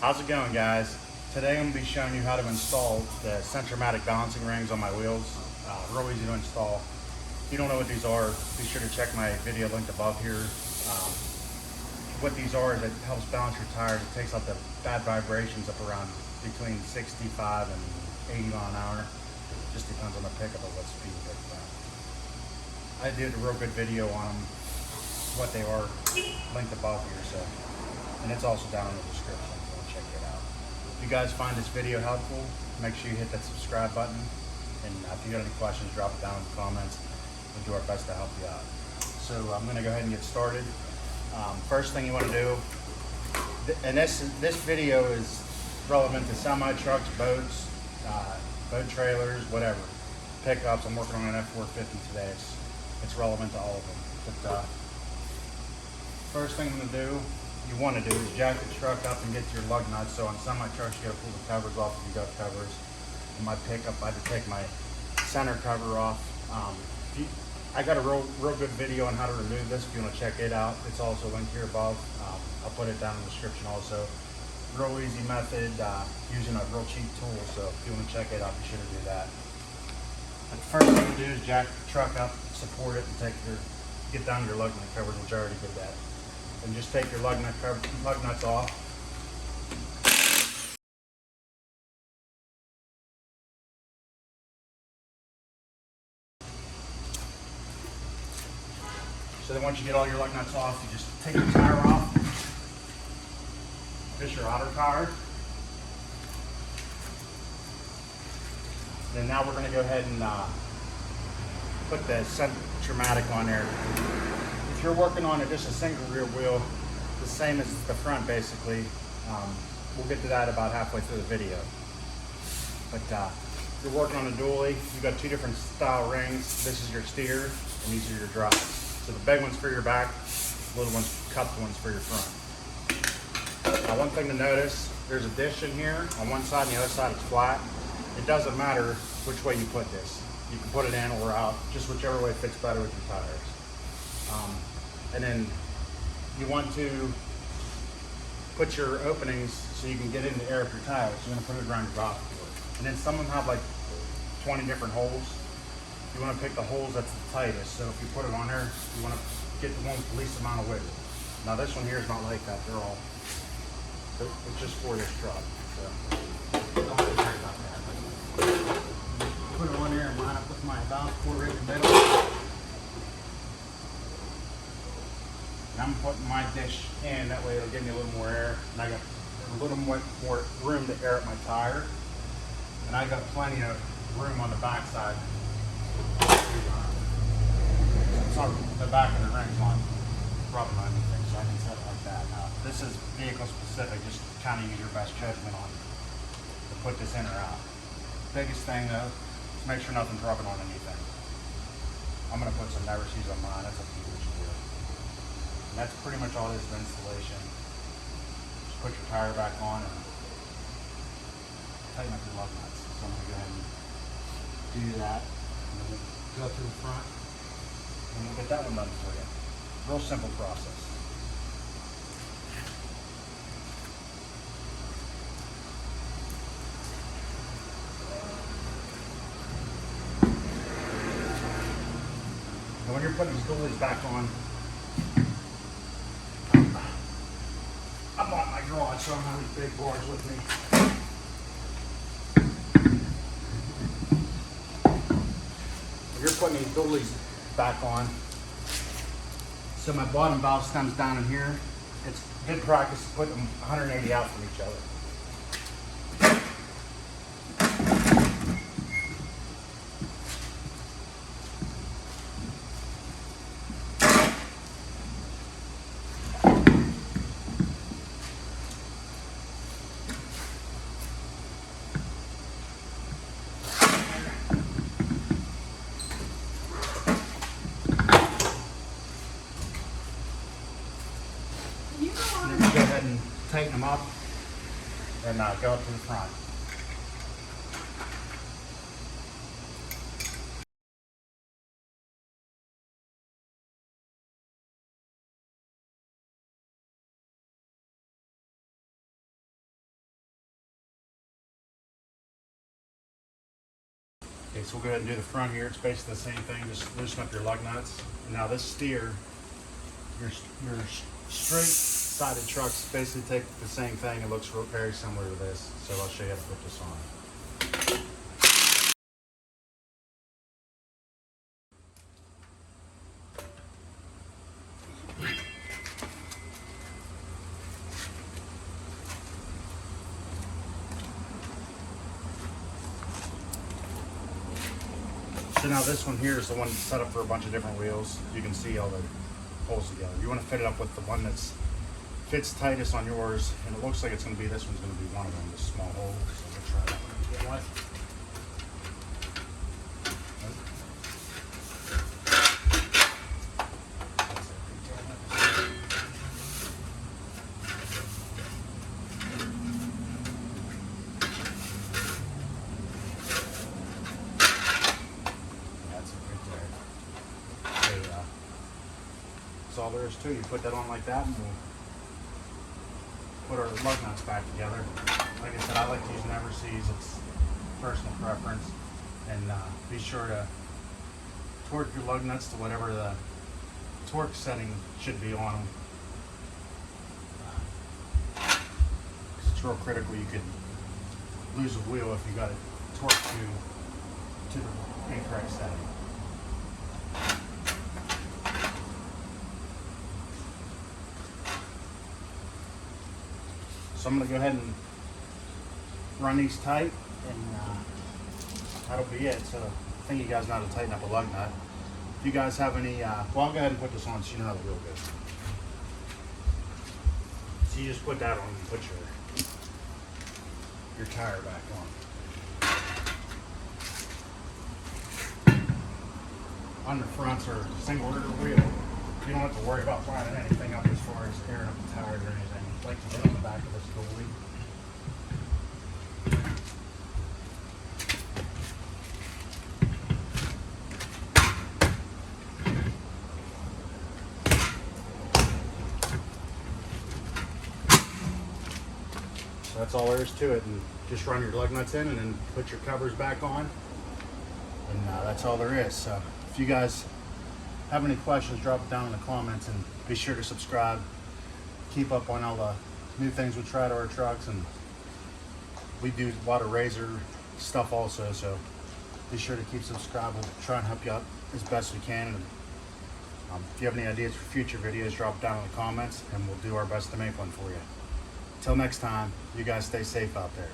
How's it going, guys? Today I'm going to be showing you how to install the Centramatic balancing rings on my wheels. Real easy to install. If you don't know what these are, be sure to check my video linked above here. What these are is it helps balance your tires. It takes out the bad vibrations up around between 65 and 80 mile an hour. Just depends on the pickup of what speed. But I did a real good video on them, what they are, linked above here. So, and it's also down in the description. Check it out. If you guys find this video helpful, make sure you hit that subscribe button, and if you got any questions, drop it down in the comments. We'll do our best to help you out. So I'm going to go ahead and get started. First thing you want to do, and this video is relevant to semi trucks, boats, boat trailers, whatever, pickups. I'm working on an F450 today. It's relevant to all of them. But first thing I'm going to do, you want to do is jack the truck up and get to your lug nuts. So on semi trucks, you got to pull the covers off if you got covers. In my pickup, I had to take my center cover off. I got a real good video on how to remove this. If you want to check it out, it's also linked here above. I'll put it down in the description also. Real easy method using a real cheap tool. So if you want to check it out, be sure to do that. But the first thing to do is jack the truck up, support it, and get down your lug nut covers, which I already did that. And just take your lug nuts off. So then once you get all your lug nuts off, you just take your tire off. This is your outer tire. Then now we're going to go ahead and put the Centramatic on there. If you're working on just a single rear wheel, the same as the front basically, we'll get to that about halfway through the video. But if you're working on a dually, you've got two different style rings. This is your steer and these are your drives. So the big one's for your back, little ones, cupped ones for your front. Now one thing to notice, there's a dish in here. On one side and the other side it's flat. It doesn't matter which way you put this. You can put it in or out, just whichever way fits better with your tires. And then you want to put your openings so you can get in the air of your tires. You're going to put it around your bottom board. And then some of them have like 20 different holes. You want to pick the holes that's the tightest. So if you put it on there, you want to get the one with the least amount of wiggle. Now this one here is not like that. It's just for this truck. So don't have to worry about that. Put it on there and line up with my balance board right in the middle. And I'm putting my dish in, that way it'll give me a little more air. And I got a little more room to air up my tire. And I got plenty of room on the back side. It's on the back of the ring's not rubbing on anything, so I can set it like that. Now, this is vehicle specific, just kind of use your best judgment on to put this in or out. Biggest thing though, is make sure nothing's rubbing on anything. I'm going to put some never sees on mine, that's up to you what you do. And that's pretty much all this installation. Just put your tire back on and tighten up your lug nuts. So I'm going to go ahead and do that. And then we'll go through the front and we'll get that one done for you. Real simple process. And when you're putting these dualies back on, I bought my garage, so I don't have these big boards with me. When you're putting these dualies back on, so my bottom valve stems down in here. It's good practice to put them 180 out from each other. And then you go ahead and tighten them up and go up to the front. Okay, so we'll go ahead and do the front here. It's basically the same thing, just loosen up your lug nuts. Now this steer, your straight-sided trucks basically take the same thing. It looks very similar to this, so I'll show you how to put this on. So now this one here is the one that's set up for a bunch of different wheels. You can see all the holes together. You want to fit it up with the one that's fits tightest on yours, and it looks like it's going to be this one's going to be one of them, this small hole. So we'll try that one. That's all there is to it. You put that on like that, and we'll put our lug nuts back together. Like I said, I like to use never sees. It's personal preference. And be sure to torque your lug nuts to whatever the torque setting should be on them. Because it's real critical. You could lose a wheel if you got it torqued to the incorrect setting. So I'm going to go ahead and run these tight, and that'll be it. So I think you guys know how to tighten up a lug nut. If you guys have any, well, I'll go ahead and put this on so you know how the wheel goes. So you just put that on and put your tire back on. On the fronts are single order wheel. You don't have to worry about finding anything up as far as tearing up the tires or anything. Like to get on the back of this goalie. So that's all there is to it, and just run your lug nuts in and then put your covers back on, and that's all there is. So if you guys have any questions, drop it down in the comments, and be sure to subscribe. Keep up on all the new things we try to our trucks, and we do a lot of razor stuff also, so be sure to keep subscribed. We'll try and help you out as best we can, and if you have any ideas for future videos, drop it down in the comments and we'll do our best to make one for you. Until next time, you guys stay safe out there.